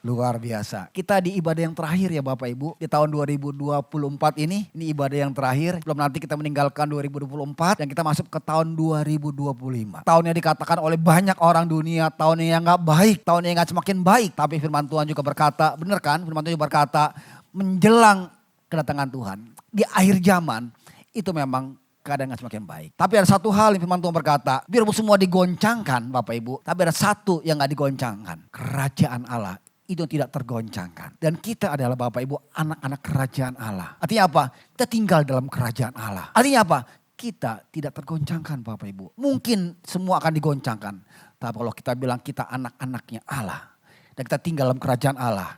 Luar biasa. Kita di ibadah yang terakhir ya Bapak Ibu. Di tahun 2024 ini ibadah yang terakhir. Belum nanti kita meninggalkan 2024 dan kita masuk ke tahun 2025. Tahun yang dikatakan oleh banyak orang dunia, tahun yang gak baik, tahun yang gak semakin baik. Tapi firman Tuhan juga berkata, benar kan? Firman Tuhan juga berkata, menjelang kedatangan Tuhan. Di akhir zaman itu memang keadaan gak semakin baik. Tapi ada satu hal yang firman Tuhan berkata, biar semua digoncangkan Bapak Ibu. Tapi ada satu yang gak digoncangkan. Kerajaan Allah itu tidak tergoncangkan. Dan kita adalah Bapak Ibu anak-anak kerajaan Allah. Artinya apa? Kita tinggal dalam kerajaan Allah. Artinya apa? Kita tidak tergoncangkan Bapak Ibu. Mungkin semua akan digoncangkan. Tapi kalau kita bilang kita anak-anaknya Allah. Dan kita tinggal dalam kerajaan Allah.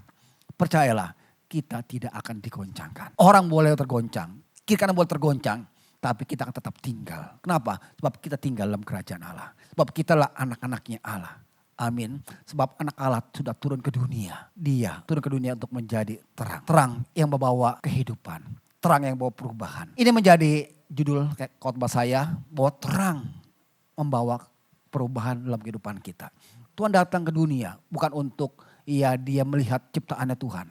Percayalah kita tidak akan digoncangkan. Orang boleh tergoncang. Kiri kanan boleh tergoncang. Tapi kita akan tetap tinggal. Kenapa? Sebab kita tinggal dalam kerajaan Allah. Sebab kita lah anak-anaknya Allah. Amin. Sebab anak Allah sudah turun ke dunia. Dia turun ke dunia untuk menjadi terang. Terang yang membawa kehidupan. Terang yang membawa perubahan. Ini menjadi judul khotbah saya. Bahwa terang membawa perubahan dalam kehidupan kita. Tuhan datang ke dunia. Bukan untuk dia melihat ciptaannya Tuhan.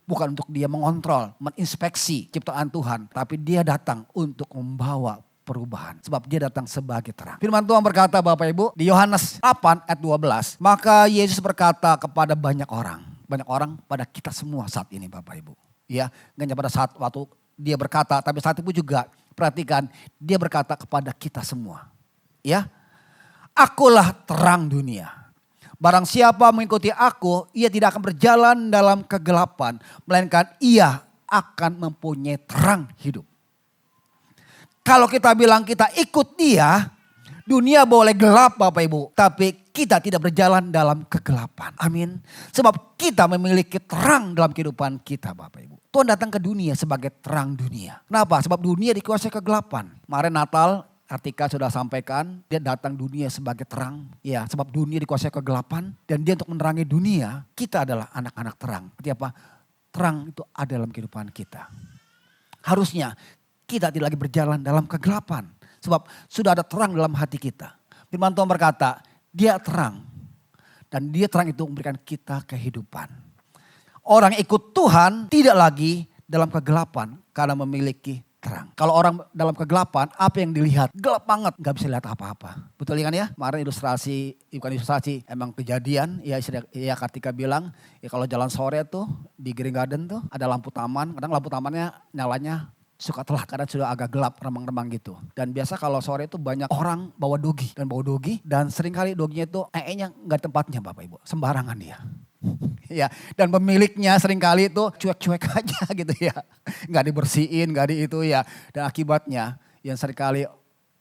Bukan untuk dia mengontrol, menginspeksi ciptaan Tuhan. Tapi dia datang untuk membawa perubahan. Sebab dia datang sebagai terang. Firman Tuhan berkata Bapak Ibu di Yohanes 8 ayat 12. Maka Yesus berkata kepada banyak orang. Banyak orang pada kita semua saat ini Bapak Ibu. Ya, gak hanya pada saat waktu dia berkata. Tapi saat itu juga perhatikan dia berkata kepada kita semua. Ya, akulah terang dunia. Barang siapa mengikuti aku, ia tidak akan berjalan dalam kegelapan. Melainkan ia akan mempunyai terang hidup. Kalau kita bilang kita ikut dia, dunia boleh gelap Bapak Ibu. Tapi kita tidak berjalan dalam kegelapan. Amin. Sebab kita memiliki terang dalam kehidupan kita Bapak Ibu. Tuhan datang ke dunia sebagai terang dunia. Kenapa? Sebab dunia dikuasai kegelapan. Kemarin Natal, Artika sudah sampaikan, dia datang dunia sebagai terang. Ya, sebab dunia dikuasai kegelapan. Dan dia untuk menerangi dunia, kita adalah anak-anak terang. Artinya apa? Terang itu ada dalam kehidupan kita. Harusnya kita tidak lagi berjalan dalam kegelapan. Sebab sudah ada terang dalam hati kita. Firman Tuhan berkata, dia terang. Dan dia terang itu memberikan kita kehidupan. Orang yang ikut Tuhan tidak lagi dalam kegelapan karena memiliki terang. Kalau orang dalam kegelapan, apa yang dilihat? Gelap banget, gak bisa lihat apa-apa. Betul kan ya? Kemarin bukan ilustrasi, emang kejadian. Ya Kartika bilang, ya kalau jalan sore tuh di Green Garden tuh ada lampu taman. Kadang lampu tamannya nyalanya suka telah, kadang sudah agak gelap, remang-remang gitu. Dan biasa kalau sore itu banyak orang bawa dogi. Dan seringkali doginya itu nya gak di tempatnya Bapak Ibu. Sembarangan dia. Ya, dan pemiliknya seringkali itu cuek-cuek aja gitu ya. Gak dibersihin, gak di itu ya. Dan akibatnya yang seringkali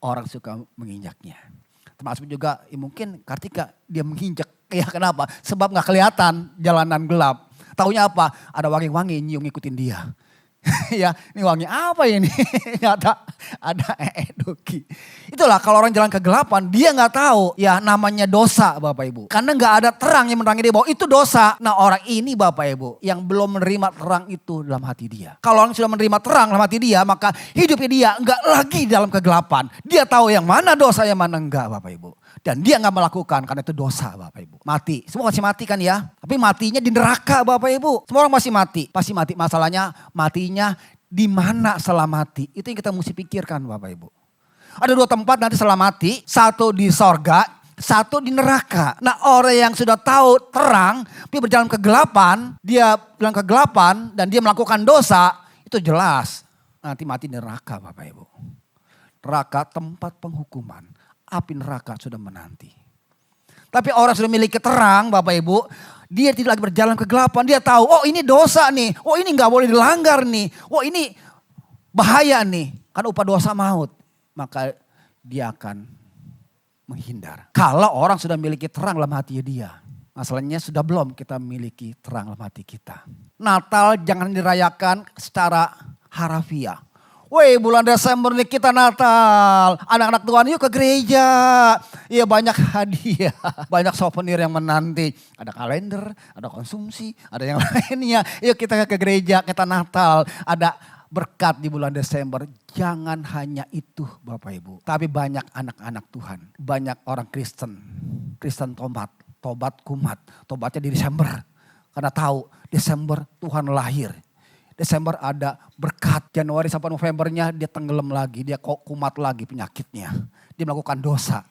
orang suka menginjaknya. Termasuk juga mungkin Kartika dia menginjak. Ya kenapa? Sebab gak kelihatan jalanan gelap. Taunya apa? Ada wangi-wangi nyium ngikutin dia. Ya, ini wangi apa ini? Nyata ada dogi. Itulah kalau orang jalan kegelapan, dia nggak tahu ya namanya dosa Bapak Ibu. Karena nggak ada terang yang menerangi dia bahwa itu dosa. Nah orang ini Bapak Ibu yang belum menerima terang itu dalam hati dia. Kalau orang sudah menerima terang dalam hati dia, maka hidupnya dia nggak lagi dalam kegelapan. Dia tahu yang mana dosa, yang mana enggak Bapak Ibu. Dan dia gak melakukan karena itu dosa Bapak Ibu. Mati, semua masih mati kan ya. Tapi matinya di neraka Bapak Ibu. Semua orang masih mati. Pasti mati, masalahnya matinya di mana setelah mati. Itu yang kita mesti pikirkan Bapak Ibu. Ada dua tempat nanti setelah mati. Satu di sorga, satu di neraka. Nah orang yang sudah tahu terang, dia berjalan kegelapan. Dia bilang kegelapan dan dia melakukan dosa. Itu jelas nanti mati di neraka Bapak Ibu. Neraka tempat penghukuman. Api neraka sudah menanti. Tapi orang sudah memiliki terang Bapak Ibu. Dia tidak lagi berjalan kegelapan. Dia tahu, oh ini dosa nih. Oh ini gak boleh dilanggar nih. Oh ini bahaya nih. Kan upah dosa maut. Maka dia akan menghindar. Kalau orang sudah memiliki terang dalam hati dia. Masalahnya sudah belum kita memiliki terang dalam hati kita. Natal jangan dirayakan secara harafiah. Woi bulan Desember nih kita Natal. Anak-anak Tuhan yuk ke gereja. Iya banyak hadiah. Banyak souvenir yang menanti. Ada kalender, ada konsumsi, ada yang lainnya. Yuk kita ke gereja, kita Natal. Ada berkat di bulan Desember. Jangan hanya itu Bapak Ibu. Tapi banyak anak-anak Tuhan. Banyak orang Kristen. Kristen tobat kumat. Tobatnya di Desember. Karena tahu Desember Tuhan lahir. Desember ada berkat. Januari sampai Novembernya dia tenggelam lagi. Dia kumat lagi penyakitnya. Dia melakukan dosa.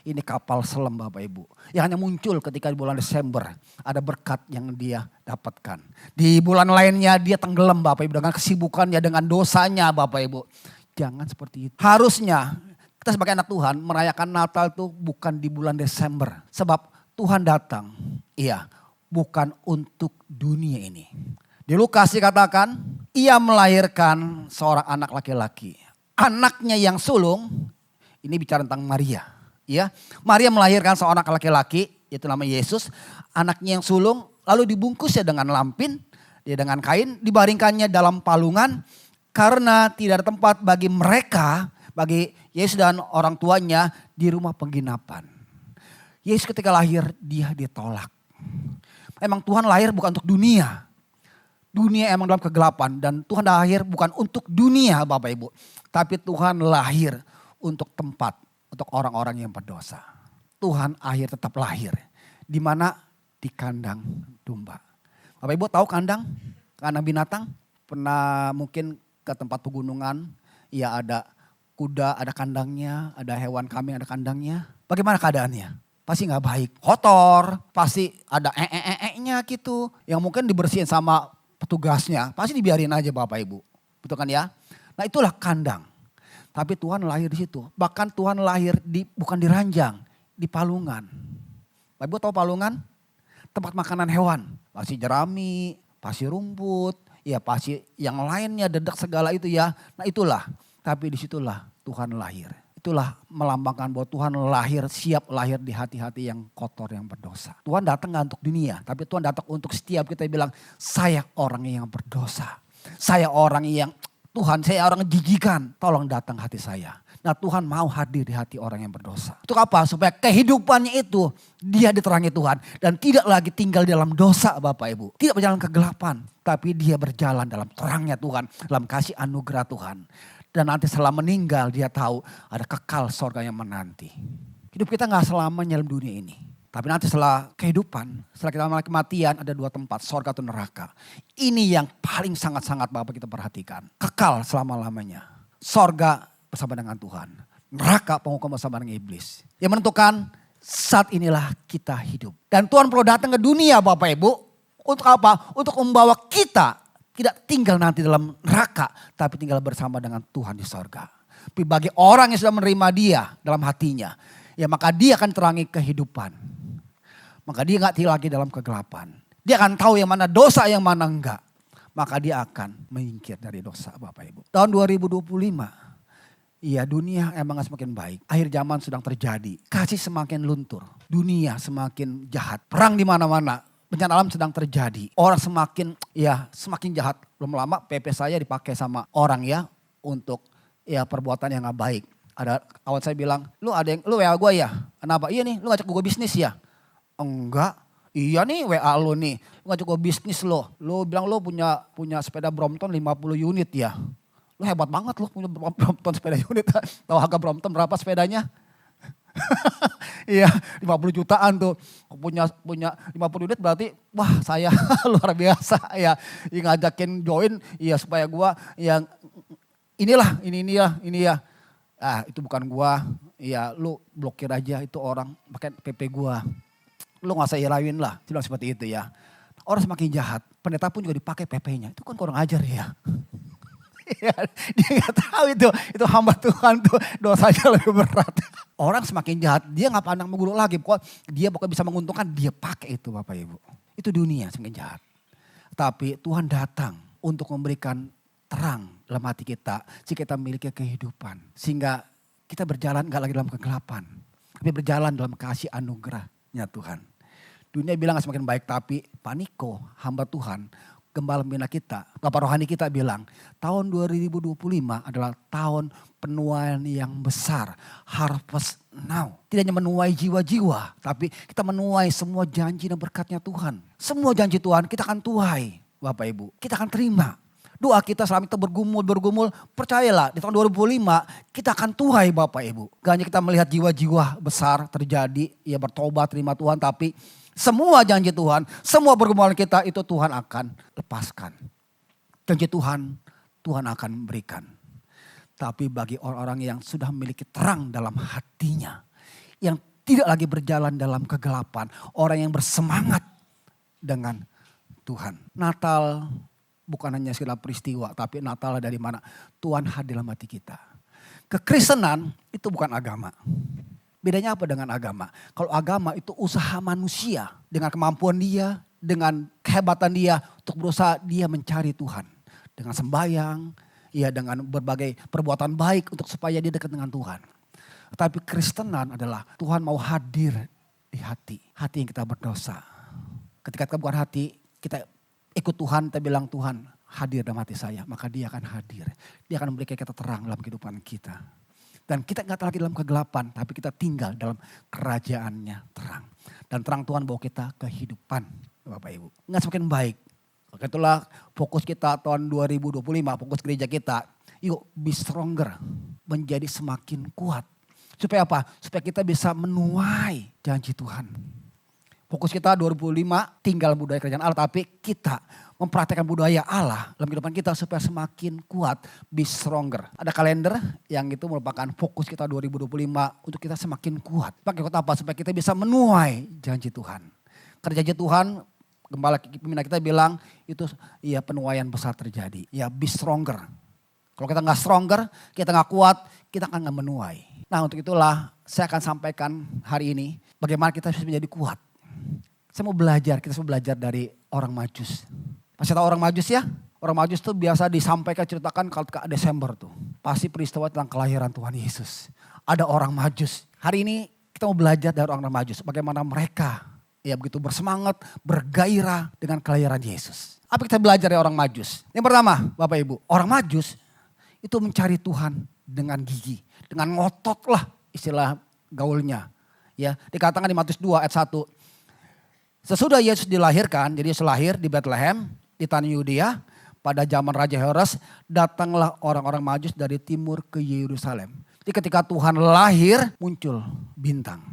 Ini kapal selam Bapak Ibu. Yang hanya muncul ketika di bulan Desember. Ada berkat yang dia dapatkan. Di bulan lainnya dia tenggelam Bapak Ibu. Dengan kesibukannya, dengan dosanya Bapak Ibu. Jangan seperti itu. Harusnya kita sebagai anak Tuhan merayakan Natal itu bukan di bulan Desember. Sebab Tuhan datang. Iya, bukan untuk dunia ini. Di Lukas dikatakan, ia melahirkan seorang anak laki-laki. Anaknya yang sulung, ini bicara tentang Maria. Ya, Maria melahirkan seorang anak laki-laki, itu namanya Yesus. Anaknya yang sulung, lalu dibungkusnya dengan lampin, dia dengan kain, dibaringkannya dalam palungan. Karena tidak ada tempat bagi mereka, bagi Yesus dan orang tuanya di rumah penginapan. Yesus ketika lahir, dia ditolak. Memang Tuhan lahir bukan untuk dunia. Dunia emang dalam kegelapan dan Tuhan lahir bukan untuk dunia Bapak Ibu. Tapi Tuhan lahir untuk tempat, untuk orang-orang yang berdosa. Tuhan akhir tetap lahir. Di mana? Di kandang domba. Bapak Ibu tahu kandang? Kandang binatang? Pernah mungkin ke tempat pegunungan. Ya ada kuda, ada kandangnya. Ada hewan kambing, ada kandangnya. Bagaimana keadaannya? Pasti gak baik. Kotor, pasti ada nya gitu. Yang mungkin dibersihin sama petugasnya, pasti dibiarin aja Bapak Ibu. Betul kan ya? Nah itulah kandang. Tapi Tuhan lahir di situ. Bahkan Tuhan lahir bukan di ranjang, di palungan. Bapak Ibu tahu palungan? Tempat makanan hewan. Pasti jerami, pasti rumput, ya pasti yang lainnya, dedak segala itu ya. Nah itulah. Tapi disitulah Tuhan lahir. Itulah melambangkan bahwa Tuhan lahir, siap lahir di hati-hati yang kotor, yang berdosa. Tuhan datang gak untuk dunia, tapi Tuhan datang untuk setiap kita bilang, saya orang yang berdosa. Saya orang yang, Tuhan saya orang jijikan, tolong datang hati saya. Nah Tuhan mau hadir di hati orang yang berdosa. Untuk apa? Supaya kehidupannya itu dia diterangi Tuhan. Dan tidak lagi tinggal dalam dosa Bapak Ibu. Tidak berjalan kegelapan, tapi dia berjalan dalam terangnya Tuhan, dalam kasih anugerah Tuhan. Dan nanti setelah meninggal dia tahu ada kekal sorga yang menanti. Hidup kita gak selamanya dalam dunia ini. Tapi nanti setelah kehidupan, setelah kita mati kematian ada dua tempat, sorga atau neraka. Ini yang paling sangat-sangat Bapak kita perhatikan. Kekal selama-lamanya. Sorga bersama dengan Tuhan. Neraka penghukuman bersama dengan iblis. Yang menentukan saat inilah kita hidup. Dan Tuhan perlu datang ke dunia Bapak Ibu. Untuk apa? Untuk membawa kita tidak tinggal nanti dalam neraka, tapi tinggal bersama dengan Tuhan di sorga. Tapi bagi orang yang sudah menerima dia dalam hatinya, ya maka dia akan terangi kehidupan. Maka dia gak tinggal lagi dalam kegelapan. Dia akan tahu yang mana dosa, yang mana enggak. Maka dia akan menyingkir dari dosa Bapak Ibu. Tahun 2025, iya dunia emang semakin baik. Akhir zaman sedang terjadi. Kasih semakin luntur. Dunia semakin jahat. Perang di mana-mana. Bencana alam sedang terjadi. Orang semakin jahat. Belum lama PP saya dipakai sama orang ya untuk ya perbuatan yang gak baik. Ada kawan saya bilang, lu WA gue ya? Kenapa? Iya nih, lu ngajak gue bisnis ya? Enggak. Iya nih WA lu nih. Lu ngajak gue bisnis lo. Lu bilang lu punya sepeda Brompton 50 unit ya. Lu hebat banget lu punya Brompton sepeda unit. Tahu harga Brompton berapa sepedanya? Iya 50 jutaan tuh. Punya 50 unit berarti wah saya luar biasa ya. Yang ngajakin join ya supaya gua yang ini ya. Ah itu bukan gua. Ya lu blokir aja itu orang pakai PP gua. Lu gak usah hirauin lah. Bilang seperti itu ya. Orang semakin jahat. Pendeta pun juga dipakai PP-nya. Itu kan kurang ajar ya. Ya, dia gak tahu itu hamba Tuhan tuh dosanya lebih berat. Orang semakin jahat, dia gak pandang menggulung lagi. Dia pokoknya bisa menguntungkan, dia pakai itu Bapak Ibu. Itu dunia semakin jahat. Tapi Tuhan datang untuk memberikan terang dalam hati kita. Sehingga kita memiliki kehidupan. Sehingga kita berjalan gak lagi dalam kegelapan. Tapi berjalan dalam kasih anugerahnya Tuhan. Dunia bilang gak semakin baik, tapi Pak Niko, hamba Tuhan, gembala pembina kita, Bapak rohani kita bilang, tahun 2025 adalah tahun penuaian yang besar. Harvest now. Tidak hanya menuai jiwa-jiwa, tapi kita menuai semua janji dan berkatnya Tuhan. Semua janji Tuhan kita akan tuai, Bapak Ibu. Kita akan terima. Doa kita selama kita bergumul, percayalah di tahun 2025 kita akan tuai Bapak Ibu. Gak hanya kita melihat jiwa-jiwa besar terjadi, ya bertobat terima Tuhan, tapi Semua janji Tuhan, semua pergumulan kita itu Tuhan akan lepaskan. Janji Tuhan, Tuhan akan berikan. Tapi bagi orang-orang yang sudah memiliki terang dalam hatinya, yang tidak lagi berjalan dalam kegelapan, orang yang bersemangat dengan Tuhan. Natal bukan hanya sekedar peristiwa, tapi Natal dari mana? Tuhan hadir dalam hati kita. Kekristenan itu bukan agama. Bedanya apa dengan agama? Kalau agama itu usaha manusia dengan kemampuan dia, dengan kehebatan dia untuk berusaha dia mencari Tuhan. Dengan sembahyang, ya dengan berbagai perbuatan baik untuk supaya dia dekat dengan Tuhan. Tapi Kristenan adalah Tuhan mau hadir di hati yang kita berdosa. Ketika kita bukan hati, kita ikut Tuhan, kita bilang Tuhan hadir dalam hati saya. Maka dia akan hadir. Dia akan memberikan kita terang dalam kehidupan kita. Dan kita nggak lagi dalam kegelapan, tapi kita tinggal dalam kerajaannya terang. Dan terang Tuhan bawa kita kehidupan, Bapak Ibu. Nggak semakin baik. Itulah fokus kita tahun 2025, fokus gereja kita. Yuk be stronger, menjadi semakin kuat. Supaya apa? Supaya kita bisa menuai janji Tuhan. Fokus kita 2025 tinggal budaya kerajaan Allah, tapi kita mempraktekkan budaya Allah dalam kehidupan kita supaya semakin kuat, be stronger. Ada kalender yang itu merupakan fokus kita 2025 untuk kita semakin kuat. Pakai kata apa? Supaya kita bisa menuai janji Tuhan. Karena janji Tuhan, gembala pembina kita bilang itu ya penuaian besar terjadi. Ya be stronger. Kalau kita gak stronger, kita gak kuat, kita akan gak menuai. Nah untuk itulah saya akan sampaikan hari ini bagaimana kita bisa menjadi kuat. Saya mau belajar, kita mau belajar dari orang Majus. Masih tahu orang Majus ya? Orang Majus tuh biasa disampaikan, ceritakan kalau ke Desember tuh. Pasti peristiwa tentang kelahiran Tuhan Yesus. Ada orang Majus. Hari ini kita mau belajar dari orang Majus. Bagaimana mereka ya begitu bersemangat, bergairah dengan kelahiran Yesus. Apa kita belajar dari orang Majus? Yang pertama Bapak Ibu, orang Majus itu mencari Tuhan dengan gigi. Dengan ngotot lah istilah gaulnya. Ya, dikatakan di Matius 2 ayat 1. Sesudah Yesus dilahirkan, jadi Yesus lahir di Bethlehem, di tanah Yudea. Pada zaman Raja Herodes, datanglah orang-orang Majus dari timur ke Yerusalem. Jadi ketika Tuhan lahir, muncul bintang.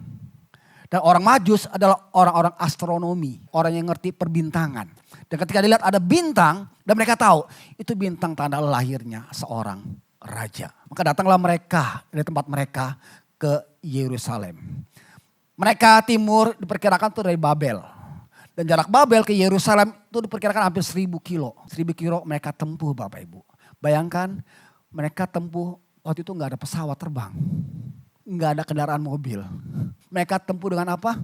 Dan orang Majus adalah orang-orang astronomi, orang yang ngerti perbintangan. Dan ketika dilihat ada bintang, dan mereka tahu itu bintang tanda lahirnya seorang raja. Maka datanglah mereka dari tempat mereka ke Yerusalem. Mereka timur diperkirakan itu dari Babel. Dan jarak Babel ke Yerusalem itu diperkirakan hampir 1000 kilo. 1000 kilo mereka tempuh Bapak Ibu. Bayangkan mereka tempuh waktu itu gak ada pesawat terbang. Gak ada kendaraan mobil. Mereka tempuh dengan apa?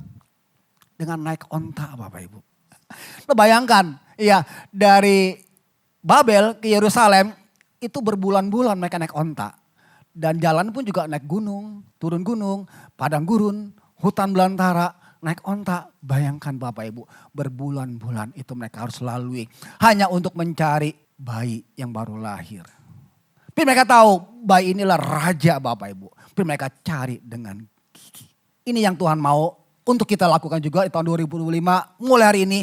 Dengan naik onta Bapak Ibu. Lo bayangkan ya dari Babel ke Yerusalem itu berbulan-bulan mereka naik onta. Dan jalan pun juga naik gunung, turun gunung, padang gurun, hutan belantara. Naik onta, bayangkan Bapak Ibu, berbulan-bulan itu mereka harus lalui. Hanya untuk mencari bayi yang baru lahir. Tapi mereka tahu bayi inilah raja Bapak Ibu. Tapi mereka cari dengan gigi. Ini yang Tuhan mau untuk kita lakukan juga di tahun 2025. Mulai hari ini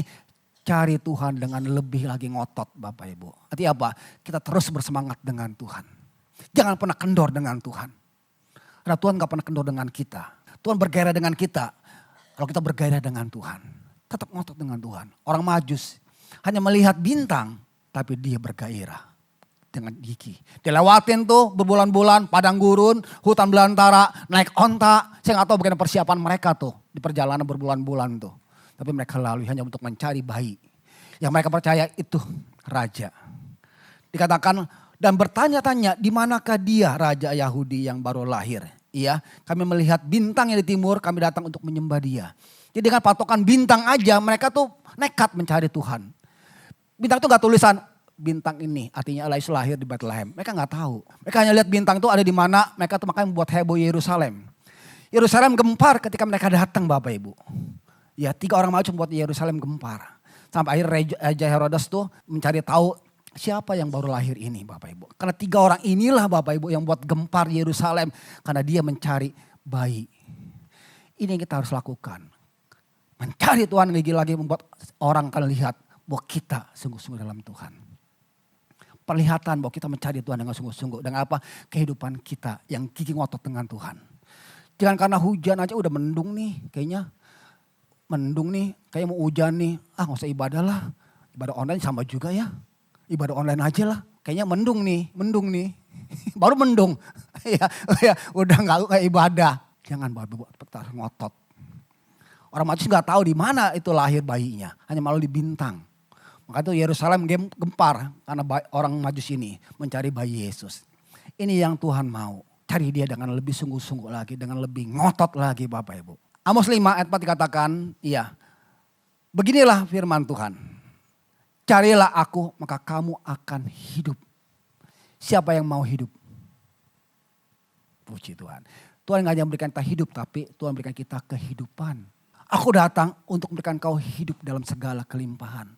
cari Tuhan dengan lebih lagi ngotot Bapak Ibu. Artinya apa? Kita terus bersemangat dengan Tuhan. Jangan pernah kendor dengan Tuhan. Karena Tuhan gak pernah kendor dengan kita. Tuhan bergairah dengan kita. Kalau kita bergairah dengan Tuhan, tetap ngotot dengan Tuhan. Orang Majus hanya melihat bintang, tapi dia bergairah dengan gigi. Dia lewatin tuh berbulan-bulan, padang gurun, hutan belantara, naik onta. Saya gak tahu bagaimana persiapan mereka tuh di perjalanan berbulan-bulan tuh. Tapi mereka lalui hanya untuk mencari bayi. Yang mereka percaya itu raja. Dikatakan dan bertanya-tanya di manakah dia raja Yahudi yang baru lahir. Iya, kami melihat bintang yang di timur, kami datang untuk menyembah dia. Jadi dengan patokan bintang aja mereka tuh nekat mencari Tuhan. Bintang itu gak tulisan bintang ini, artinya Allah Yesus lahir di Bethlehem. Mereka gak tahu. Mereka hanya lihat bintang itu ada di mana, mereka tuh makanya membuat heboh Yerusalem. Yerusalem gempar ketika mereka datang Bapak Ibu. Ya 3 orang Majus membuat Yerusalem gempar. Sampai akhirnya Raja Herodes tuh mencari tahu siapa yang baru lahir ini Bapak Ibu. Karena 3 orang inilah Bapak Ibu yang buat gempar Yerusalem. Karena dia mencari bayi. Ini yang kita harus lakukan. Mencari Tuhan lagi-lagi membuat orang akan lihat bahwa kita sungguh-sungguh dalam Tuhan. Perlihatan bahwa kita mencari Tuhan dengan sungguh-sungguh. Dengan apa? Kehidupan kita yang gigi ngotot dengan Tuhan. Jangan karena hujan aja udah mendung nih kayaknya. mendung nih, kayak mau hujan nih. Ah gak usah ibadah lah. Ibadah online sama juga ya. Ibadah online aja lah. Kayaknya mendung nih. Baru mendung. ya, udah gak ibadah. Jangan Bapak Ibu ngotot. Orang Majus gak tahu di mana itu lahir bayinya. Hanya malu di bintang. Maka itu Yerusalem gempar karena orang Majus ini mencari bayi Yesus. Ini yang Tuhan mau. Cari dia dengan lebih sungguh-sungguh lagi. Dengan lebih ngotot lagi Bapak Ibu. Amos 5 ayat 4 dikatakan, iya. Beginilah firman Tuhan. Carilah aku maka kamu akan hidup. Siapa yang mau hidup? Puji Tuhan. Tuhan gak hanya memberikan kita hidup tapi Tuhan memberikan kita kehidupan. Aku datang untuk memberikan kau hidup dalam segala kelimpahan.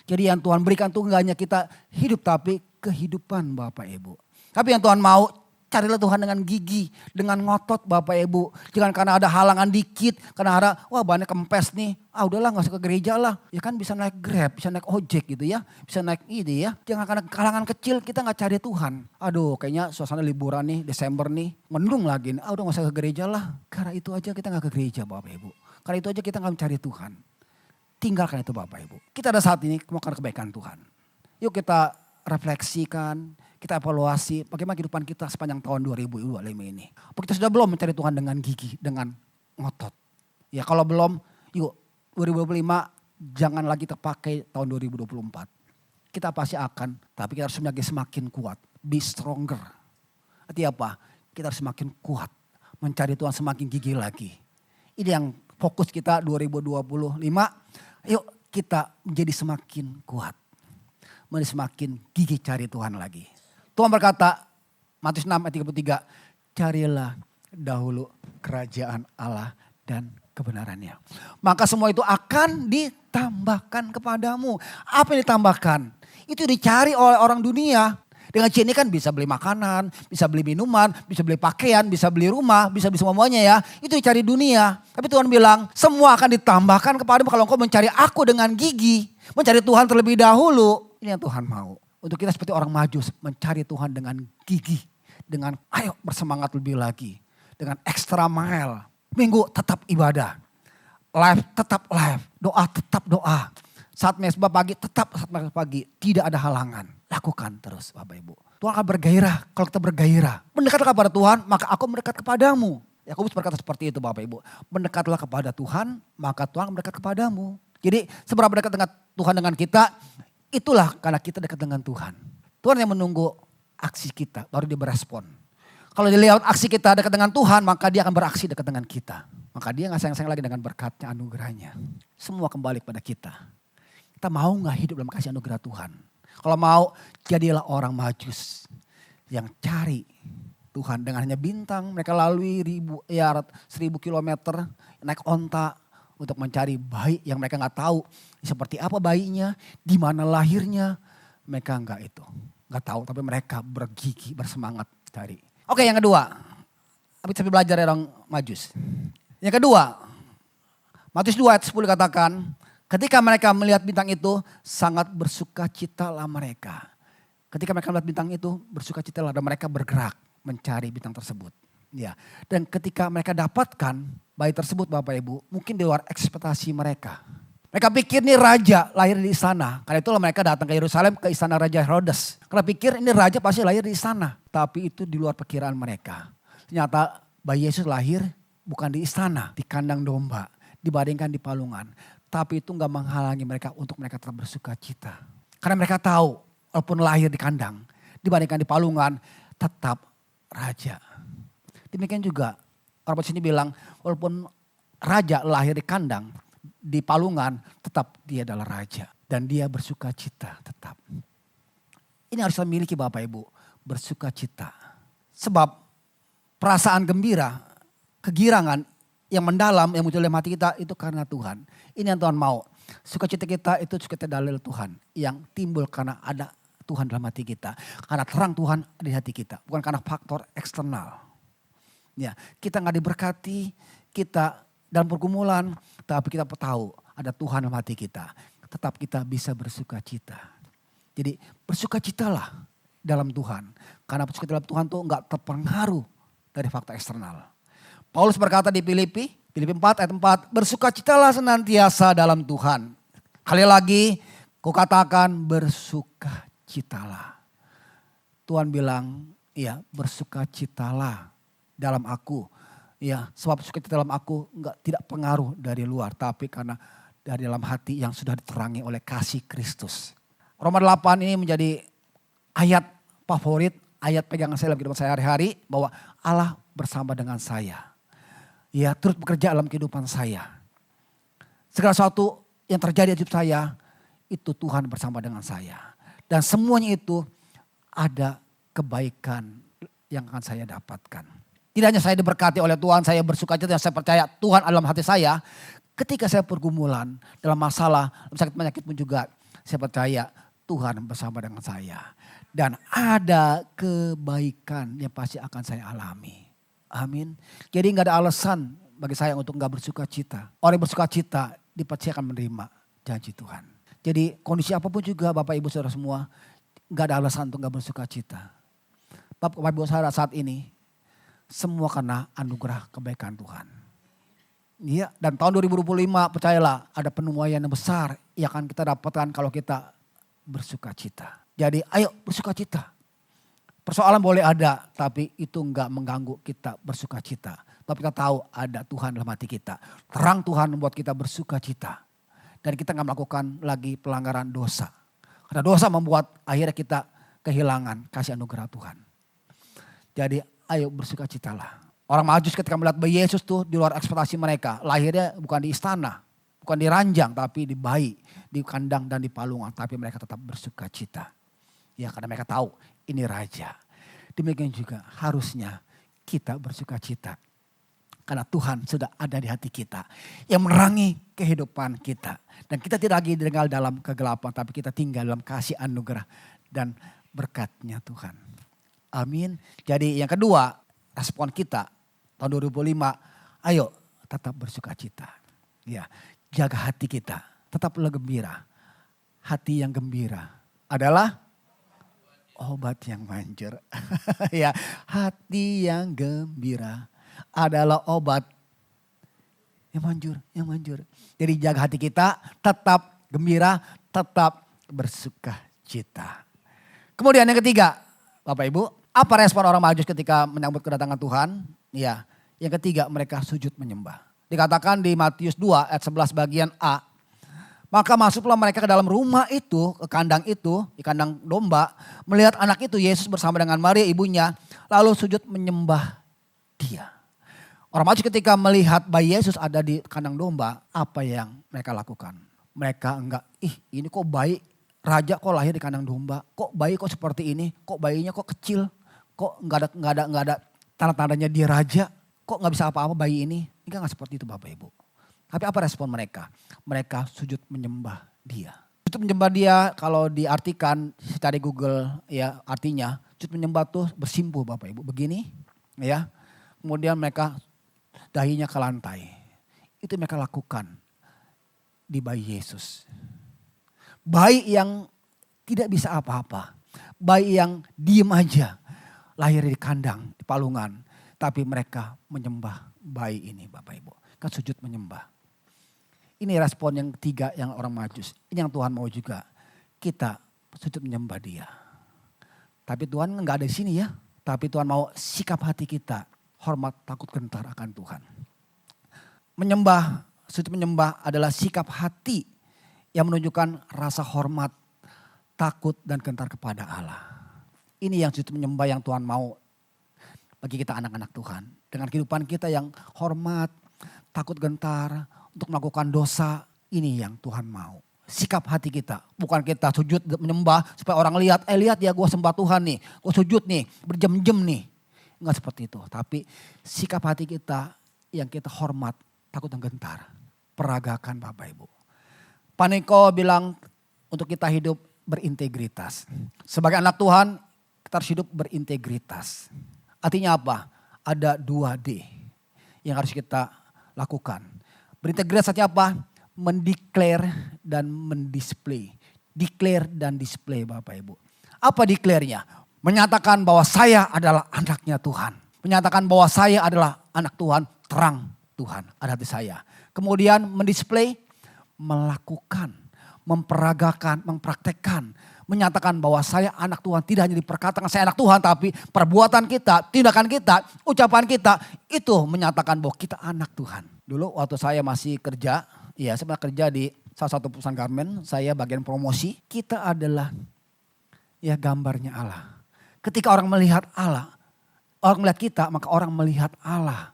Jadi yang Tuhan berikan itu gak hanya kita hidup tapi kehidupan Bapak Ibu. Tapi yang Tuhan mau, carilah Tuhan dengan gigi, dengan ngotot Bapak Ibu. Jangan karena ada halangan dikit, karena ada wah banyak kempes nih. Ah udahlah gak usah ke gereja lah. Ya kan bisa naik Grab, bisa naik ojek gitu ya. Bisa naik ini ya. Jangan karena halangan kecil kita gak cari Tuhan. Aduh kayaknya suasana liburan nih, Desember nih. Mendung lagi nih. Ah udah gak usah ke gereja lah. Karena itu aja kita gak ke gereja Bapak Ibu. Karena itu aja kita gak mencari Tuhan. Tinggalkan itu Bapak Ibu. Kita ada saat ini mau karena kebaikan Tuhan. Yuk kita refleksikan. Kita evaluasi bagaimana kehidupan kita sepanjang tahun 2025 ini. Apa kita sudah belum mencari Tuhan dengan gigi, dengan ngotot? Ya kalau belum, yuk 2025 jangan lagi terpakai tahun 2024. Kita pasti akan, tapi kita harus semakin kuat. Be stronger. Artinya apa? Kita harus semakin kuat. Mencari Tuhan semakin gigi lagi. Ini yang fokus kita 2025. Yuk kita menjadi semakin kuat. Menjadi semakin gigi cari Tuhan lagi. Tuhan berkata, Matius 6 ayat 33, carilah dahulu kerajaan Allah dan kebenarannya. Maka semua itu akan ditambahkan kepadamu. Apa yang ditambahkan? Itu dicari oleh orang dunia. Dengan ini kan bisa beli makanan, bisa beli minuman, bisa beli pakaian, bisa beli rumah, bisa beli semuanya ya. Itu dicari dunia. Tapi Tuhan bilang, semua akan ditambahkan kepadamu kalau engkau mencari aku dengan gigi. Mencari Tuhan terlebih dahulu. Ini yang Tuhan mau. Untuk kita seperti orang Majus mencari Tuhan dengan gigi. Dengan ayo bersemangat lebih lagi. Dengan extra mile. Minggu tetap ibadah. Live tetap live. Doa tetap doa. Saat mesbah pagi tetap saat mesbah pagi. Tidak ada halangan. Lakukan terus Bapak Ibu. Tuhan akan bergairah kalau kita bergairah. Mendekatlah kepada Tuhan maka aku mendekat kepadamu. Yakobus berkata seperti itu Bapak Ibu. Mendekatlah kepada Tuhan maka Tuhan mendekat kepadamu. Jadi seberapa dekat dengan Tuhan dengan kita. Itulah karena kita dekat dengan Tuhan. Tuhan yang menunggu aksi kita baru dia berespon. Kalau dia lihat aksi kita dekat dengan Tuhan maka dia akan beraksi dekat dengan kita. Maka dia gak sayang-sayang lagi dengan berkatnya anugerahnya. Semua kembali kepada kita. Kita mau gak hidup dalam kasih anugerah Tuhan. Kalau mau jadilah orang Majus yang cari Tuhan dengan hanya bintang. Mereka lalui 1000 kilometer naik onta. Untuk mencari bayi yang mereka gak tahu seperti apa bayinya, di mana lahirnya. Mereka gak tahu tapi mereka bergigi, bersemangat cari. Oke yang kedua, tapi belajar dari orang Majus. Yang kedua, Matius 2 ayat 10 katakan, ketika mereka melihat bintang itu sangat bersukacitalah mereka. Ketika mereka melihat bintang itu bersukacitalah dan mereka bergerak mencari bintang tersebut. Ya, dan ketika mereka dapatkan bayi tersebut Bapak Ibu, mungkin di luar ekspektasi mereka. Mereka pikir ini raja lahir di istana. Karena itulah mereka datang ke Yerusalem ke istana Raja Herodes. Karena pikir ini raja pasti lahir di istana. Tapi itu di luar perkiraan mereka. Ternyata bayi Yesus lahir bukan di istana, di kandang domba, dibandingkan di palungan. Tapi itu gak menghalangi mereka untuk mereka tetap bersuka cita. Karena mereka tahu walaupun lahir di kandang, dibandingkan di palungan, tetap raja. Demikian juga orang sini bilang walaupun raja lahir di kandang, di palungan tetap dia adalah raja. Dan dia bersuka cita tetap. Ini harus kita miliki Bapak Ibu, bersuka cita. Sebab perasaan gembira, kegirangan yang mendalam yang muncul dalam hati kita itu karena Tuhan. Ini yang Tuhan mau. Sukacita kita itu sukacita dalil Tuhan yang timbul karena ada Tuhan dalam hati kita. Karena terang Tuhan di hati kita, bukan karena faktor eksternal. Ya, kita gak diberkati, kita dalam pergumulan, tapi kita tahu ada Tuhan dalam hati kita. Tetap kita bisa bersuka cita. Jadi bersuka citalah dalam Tuhan. Karena bersuka cita dalam Tuhan tuh gak terpengaruh dari faktor eksternal. Paulus berkata di Filipi Filipi 4 ayat 4, bersukacitalah senantiasa dalam Tuhan. Kali lagi, kukatakan bersukacitalah. Tuhan bilang, ya bersukacitalah dalam aku. Ya, sebab sukacita dalam aku tidak pengaruh dari luar, tapi karena dari dalam hati yang sudah diterangi oleh kasih Kristus. Roma 8 ini menjadi ayat favorit, ayat pegangan saya dalam kehidupan saya hari-hari, bahwa Allah bersama dengan saya. Ya, turut bekerja dalam kehidupan saya. Segala sesuatu yang terjadi di hidup saya, itu Tuhan bersama dengan saya. Dan semuanya itu ada kebaikan yang akan saya dapatkan. Tidak hanya saya diberkati oleh Tuhan, saya bersukacita dan saya percaya Tuhan dalam hati saya. Ketika saya pergumulan, dalam masalah, dalam sakit penyakit pun juga, saya percaya Tuhan bersama dengan saya. Dan ada kebaikan yang pasti akan saya alami. Amin. Jadi gak ada alasan bagi saya untuk gak bersukacita. Orang yang bersukacita pasti akan menerima janji Tuhan. Jadi kondisi apapun juga Bapak Ibu Saudara semua, gak ada alasan untuk gak bersukacita. Bapak Ibu Saudara saat ini, semua karena anugerah kebaikan Tuhan. Iya, dan tahun 2025 percayalah ada penuaian yang besar yang akan kita dapatkan kalau kita bersukacita. Jadi ayo bersukacita. Persoalan boleh ada, tapi itu enggak mengganggu kita bersukacita. Tapi kita tahu ada Tuhan dalam hati kita. Terang Tuhan membuat kita bersukacita. Dan kita enggak melakukan lagi pelanggaran dosa. Karena dosa membuat akhirnya kita kehilangan kasih anugerah Tuhan. Jadi ayo bersukacitalah. Orang Majus ketika melihat bayi Yesus tuh di luar ekspektasi mereka. Lahirnya bukan di istana, bukan di ranjang, tapi di bayi, di kandang dan di palungan. Tapi mereka tetap bersukacita. Ya, karena mereka tahu ini raja. Demikian juga harusnya kita bersukacita. Karena Tuhan sudah ada di hati kita. Yang menerangi kehidupan kita. Dan kita tidak lagi tinggal dalam kegelapan. Tapi kita tinggal dalam kasih anugerah dan berkatnya Tuhan. Amin. Jadi yang kedua, respon kita tahun 2005. Ayo tetap bersukacita. Ya, jaga hati kita. Tetaplah gembira. Hati yang gembira adalah obat yang manjur. Ya, hati yang gembira adalah obat yang manjur. Jadi jaga hati kita, tetap gembira, tetap bersukacita. Kemudian yang ketiga, Bapak Ibu, apa respon orang Majus ketika menyambut kedatangan Tuhan? Ya, yang ketiga mereka sujud menyembah. Dikatakan di Matius 2 ayat 11 bagian A. Maka masuklah mereka ke dalam rumah itu, ke kandang itu, di kandang domba. Melihat anak itu Yesus bersama dengan Maria ibunya. Lalu sujud menyembah dia. Orang Majus ketika melihat bayi Yesus ada di kandang domba. Apa yang mereka lakukan? Mereka enggak, ini kok bayi raja kok lahir di kandang domba. Kok bayi kok seperti ini? Kok bayinya kok kecil? Kok enggak ada tanda-tandanya dia raja? Kok enggak bisa apa-apa bayi ini? Enggak seperti itu Bapak Ibu. Tapi apa respon mereka? Mereka sujud menyembah dia. Sujud menyembah dia kalau diartikan cari Google ya artinya sujud menyembah tuh bersimpuh Bapak Ibu. Begini ya. Kemudian mereka dahinya ke lantai. Itu mereka lakukan di bayi Yesus. Bayi yang tidak bisa apa-apa. Bayi yang diem aja. Lahir di kandang, di palungan. Tapi mereka menyembah bayi ini Bapak Ibu. Kan sujud menyembah. Ini respon yang ketiga yang orang Majus. Ini yang Tuhan mau juga. Kita sujud menyembah dia. Tapi Tuhan enggak ada di sini ya. Tapi Tuhan mau sikap hati kita. Hormat, takut, gentar akan Tuhan. Menyembah, sujud menyembah adalah sikap hati yang menunjukkan rasa hormat, takut dan gentar kepada Allah. Ini yang sujud menyembah yang Tuhan mau bagi kita anak-anak Tuhan. Dengan kehidupan kita yang hormat, takut gentar, untuk melakukan dosa, ini yang Tuhan mau. Sikap hati kita, bukan kita sujud menyembah supaya orang lihat, lihat ya gue sembah Tuhan nih, gue sujud nih, berjam-jam nih. Enggak seperti itu, tapi sikap hati kita yang kita hormat, takut dan gentar. Peragakan Bapak Ibu. Paniko bilang untuk kita hidup berintegritas. Sebagai anak Tuhan, kita harus hidup berintegritas. Artinya apa? Ada 2D yang harus kita lakukan. Berintegritas artinya apa? Mendeklar dan mendisplay. Declare dan display Bapak Ibu. Apa declare-nya? Menyatakan bahwa saya adalah anaknya Tuhan. Menyatakan bahwa saya adalah anak Tuhan terang Tuhan, ada hati saya. Kemudian mendisplay, melakukan, memperagakan, mempraktekkan, menyatakan bahwa saya anak Tuhan. Tidak hanya diperkatakan saya anak Tuhan, tapi perbuatan kita, tindakan kita, ucapan kita itu menyatakan bahwa kita anak Tuhan. Dulu waktu saya masih kerja, ya saya pernah kerja di salah satu perusahaan garment, saya bagian promosi. Kita adalah ya gambarnya Allah. Ketika orang melihat Allah, orang melihat kita, maka orang melihat Allah.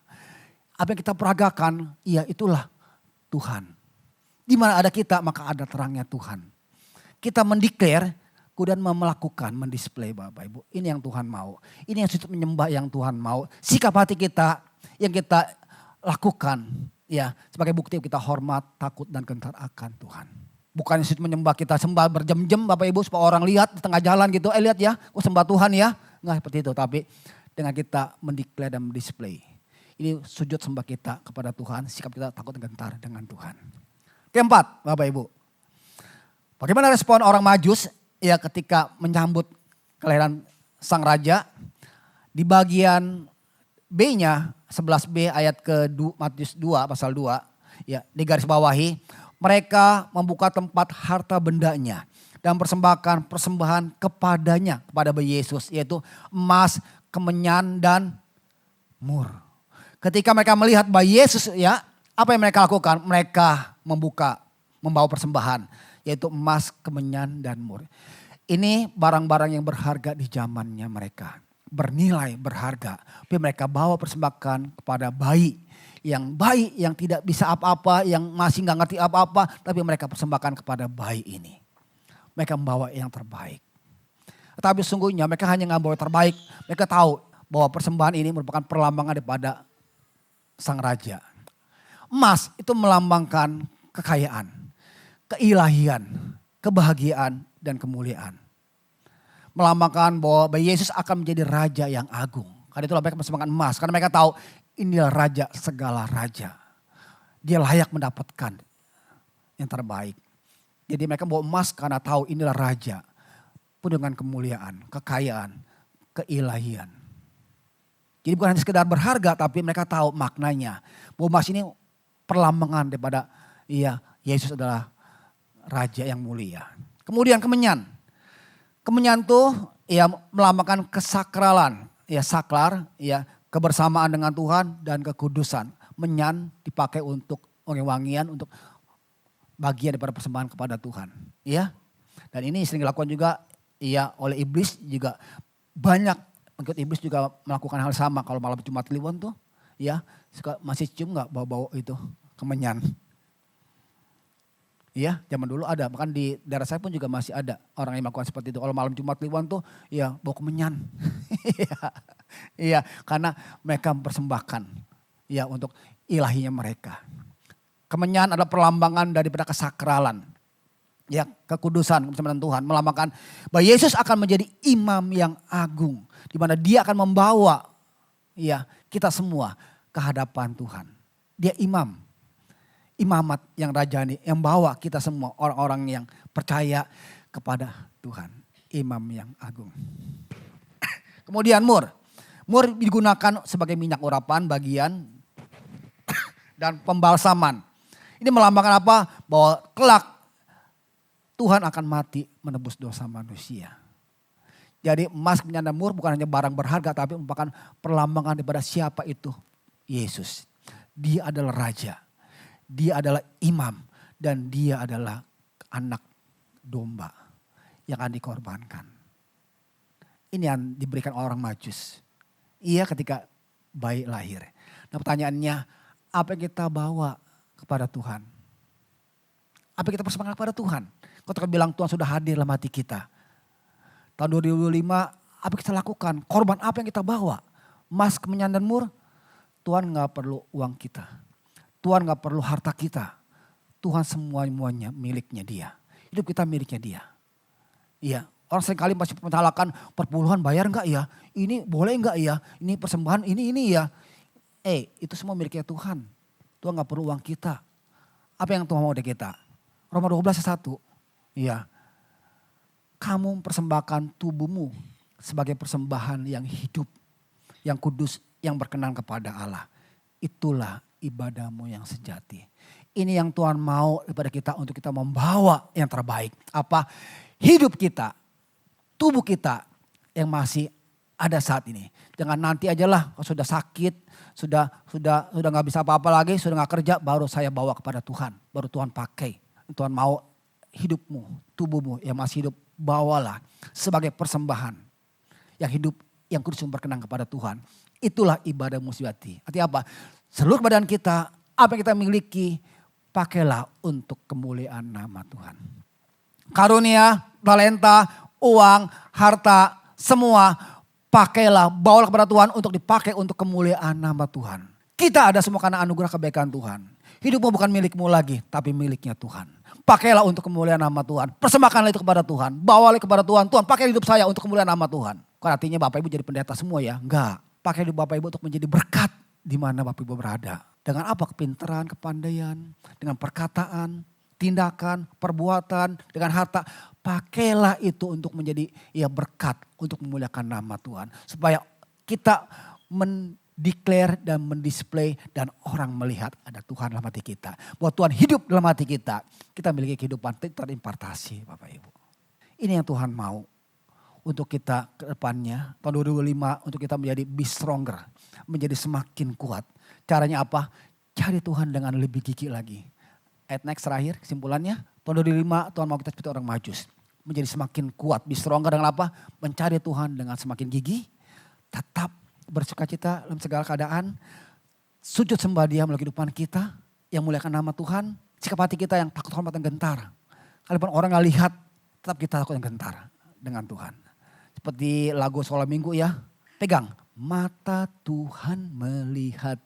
Apa yang kita peragakan, ya itulah Tuhan. Di mana ada kita, maka ada terangnya Tuhan. Kita mendeklar, kemudian melakukan, mendisplay Bapak Ibu. Ini yang Tuhan mau. Ini yang sujud menyembah yang Tuhan mau. Sikap hati kita yang kita lakukan, ya sebagai bukti kita hormat, takut dan gentar akan Tuhan. Bukan sujud menyembah kita sembah berjam-jam Bapak Ibu supaya orang lihat di tengah jalan gitu. Lihat ya, aku sembah Tuhan ya. Enggak seperti itu, tapi dengan kita mendeklar dan mendisplay. Ini sujud sembah kita kepada Tuhan, sikap kita takut dan gentar dengan Tuhan. Keempat, Bapak Ibu. Bagaimana respon orang Majus ya ketika menyambut kelahiran sang raja? Di bagian B-nya 11B ayat ke Matius 2 pasal 2 ya di garis bawahi, mereka membuka tempat harta bendanya dan persembahkan persembahan kepadanya, kepada Yesus, yaitu emas, kemenyan dan mur. Ketika mereka melihat Yesus ya, apa yang mereka lakukan? Mereka membawa persembahan, yaitu emas, kemenyan dan mur. Ini barang-barang yang berharga di zamannya mereka. Bernilai, berharga. Tapi mereka bawa persembahkan kepada bayi yang tidak bisa apa-apa, yang masih gak ngerti apa-apa. Tapi mereka persembahkan kepada bayi ini. Mereka membawa yang terbaik. Tapi sungguhnya mereka hanya gak membawa yang terbaik. Mereka tahu bahwa persembahan ini merupakan perlambangan daripada sang raja. Emas itu melambangkan kekayaan, keilahian, kebahagiaan dan kemuliaan. Melambangkan bahwa Yesus akan menjadi raja yang agung. Karena itulah mereka persembahkan emas. Karena mereka tahu inilah raja segala raja. Dia layak mendapatkan yang terbaik. Jadi mereka bawa emas karena tahu inilah raja. Penuh dengan kemuliaan, kekayaan, keilahian. Jadi bukan hanya sekedar berharga, tapi mereka tahu maknanya. Bahwa emas ini perlambangan daripada Yesus adalah raja yang mulia. Kemudian kemenyan. Kemenyan itu melambangkan kesakralan, saklar, kebersamaan dengan Tuhan dan kekudusan. Menyan dipakai untuk wangi-wangian, untuk bagian daripada persembahan kepada Tuhan. Ya. Dan ini sering dilakukan juga oleh iblis juga. Banyak pengikut iblis juga melakukan hal sama. Kalau malam Jumat Kliwon tuh masih cium gak bau-bau itu kemenyan. Iya, zaman dulu ada, bahkan di daerah saya pun juga masih ada orang yang melakukan seperti itu. Kalau malam Jumat Kliwon tuh bau kemenyan. Iya, karena mereka mempersembahkan untuk ilahinya mereka. Kemenyan adalah perlambangan daripada kesakralan. Ya, kekudusan bersama dengan Tuhan, melambangkan bahwa Yesus akan menjadi imam yang agung, di mana dia akan membawa kita semua ke hadapan Tuhan. Dia imam, imamat yang rajani, yang bawa kita semua orang-orang yang percaya kepada Tuhan, imam yang agung. Kemudian mur digunakan sebagai minyak urapan bagian dan pembalsaman. Ini melambangkan apa? Bahwa kelak Tuhan akan mati menebus dosa manusia. Jadi emas, kemenyan dan mur bukan hanya barang berharga, tapi merupakan perlambangan daripada siapa itu? Yesus. Dia adalah raja. Dia adalah imam. Dan dia adalah anak domba yang akan dikorbankan. Ini yang diberikan orang Majus. Iya, ketika bayi lahir. Nah pertanyaannya, apa yang kita bawa kepada Tuhan? Apa yang kita persembahkan kepada Tuhan? Ketika bilang Tuhan sudah hadir dalam hati kita. Tahun 2025 apa yang kita lakukan? Korban apa yang kita bawa? Emas, kemenyan dan mur? Tuhan gak perlu uang kita. Tuhan gak perlu harta kita. Tuhan semuanya miliknya dia. Hidup kita miliknya dia. Iya, orang seringkali masih menyalahkan perpuluhan bayar gak ya? Ini boleh gak ya? Ini persembahan ini ya. Itu semua miliknya Tuhan. Tuhan gak perlu uang kita. Apa yang Tuhan mau dari kita? Roma 12:1. Iya, kamu mempersembahkan tubuhmu sebagai persembahan yang hidup, yang kudus, yang berkenan kepada Allah. Itulah ibadahmu yang sejati. Ini yang Tuhan mau daripada kita untuk kita membawa yang terbaik. Apa? Hidup kita, tubuh kita yang masih ada saat ini. Jangan nanti ajalah kalau sudah sakit, sudah nggak bisa apa-apa lagi, sudah nggak kerja, baru saya bawa kepada Tuhan. Baru Tuhan pakai. Tuhan mau hidupmu, tubuhmu yang masih hidup, bawalah sebagai persembahan. Yang hidup, yang kudus berkenan kepada Tuhan. Itulah ibadah sejati. Artinya apa? Seluruh badan kita, apa yang kita miliki, pakailah untuk kemuliaan nama Tuhan. Karunia, talenta, uang, harta, semua pakailah, bawalah kepada Tuhan untuk dipakai untuk kemuliaan nama Tuhan. Kita ada semua karena anugerah kebaikan Tuhan. Hidupmu bukan milikmu lagi, tapi miliknya Tuhan. Pakailah untuk kemuliaan nama Tuhan. Persembahkanlah itu kepada Tuhan. Bawalah kepada Tuhan. Tuhan pakai hidup saya untuk kemuliaan nama Tuhan. Bukan artinya Bapak Ibu jadi pendeta semua ya. Enggak. Pakai hidup Bapak Ibu untuk menjadi berkat di mana Bapak Ibu berada. Dengan apa? Kepintaran, kepandaian, dengan perkataan, tindakan, perbuatan, dengan harta. Pakailah itu untuk menjadi berkat untuk memuliakan nama Tuhan. Supaya kita mendeklar dan mendisplay dan orang melihat ada Tuhan dalam hati kita. Bahwa Tuhan hidup dalam hati kita. Kita memiliki kehidupan terimpartasi Bapak Ibu. Ini yang Tuhan mau untuk kita ke depannya. Tahun 2025 untuk kita menjadi be stronger. Menjadi semakin kuat. Caranya apa? Cari Tuhan dengan lebih gigih lagi. Ayat next terakhir kesimpulannya. Tahun 2025 Tuhan mau kita seperti orang Majus. Menjadi semakin kuat. Be stronger dengan apa? Mencari Tuhan dengan semakin gigih. Tetap bersukacita dalam segala keadaan. Sujud sembah Dia melalui kehidupan kita. Yang muliakan nama Tuhan. Sikap hati kita yang takut, hormat, dan gentar. Kalaupun orang gak lihat, tetap kita takut dan gentar dengan Tuhan. Seperti lagu Sekolah Minggu ya. Pegang. Mata Tuhan melihat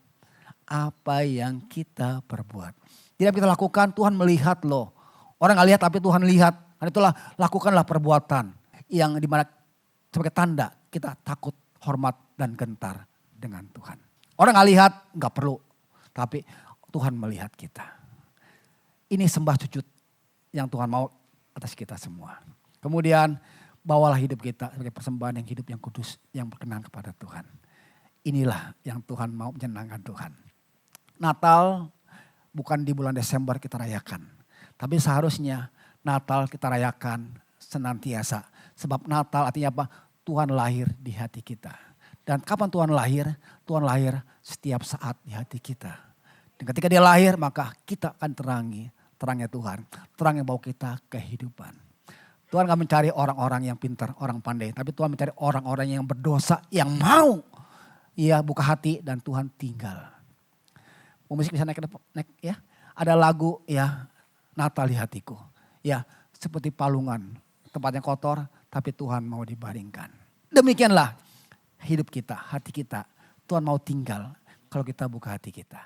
apa yang kita perbuat. Tidak kita lakukan, Tuhan melihat loh. Orang gak lihat tapi Tuhan lihat. Karena itulah lakukanlah perbuatan yang dimana sebagai tanda kita takut, hormat, dan gentar dengan Tuhan. Orang gak lihat, gak perlu. Tapi Tuhan melihat kita. Ini sembah sujud yang Tuhan mau atas kita semua. Kemudian bawalah hidup kita sebagai persembahan yang hidup, yang kudus, yang berkenan kepada Tuhan. Inilah yang Tuhan mau menyenangkan Tuhan. Natal bukan di bulan Desember kita rayakan. Tapi seharusnya Natal kita rayakan senantiasa. Sebab Natal artinya apa? Tuhan lahir di hati kita. Dan kapan Tuhan lahir? Tuhan lahir setiap saat di hati kita. Dan ketika Dia lahir maka kita akan terangi terangnya Tuhan. Terang yang bawa kita kehidupan. Tuhan gak mencari orang-orang yang pintar, orang pandai. Tapi Tuhan mencari orang-orang yang berdosa, yang mau buka hati dan Tuhan tinggal. Musik bisa naik ya. Ada lagu ya, Natal di hatiku. Ya, seperti palungan, tempatnya kotor tapi Tuhan mau dibaringkan. Demikianlah hidup kita, hati kita. Tuhan mau tinggal kalau kita buka hati kita.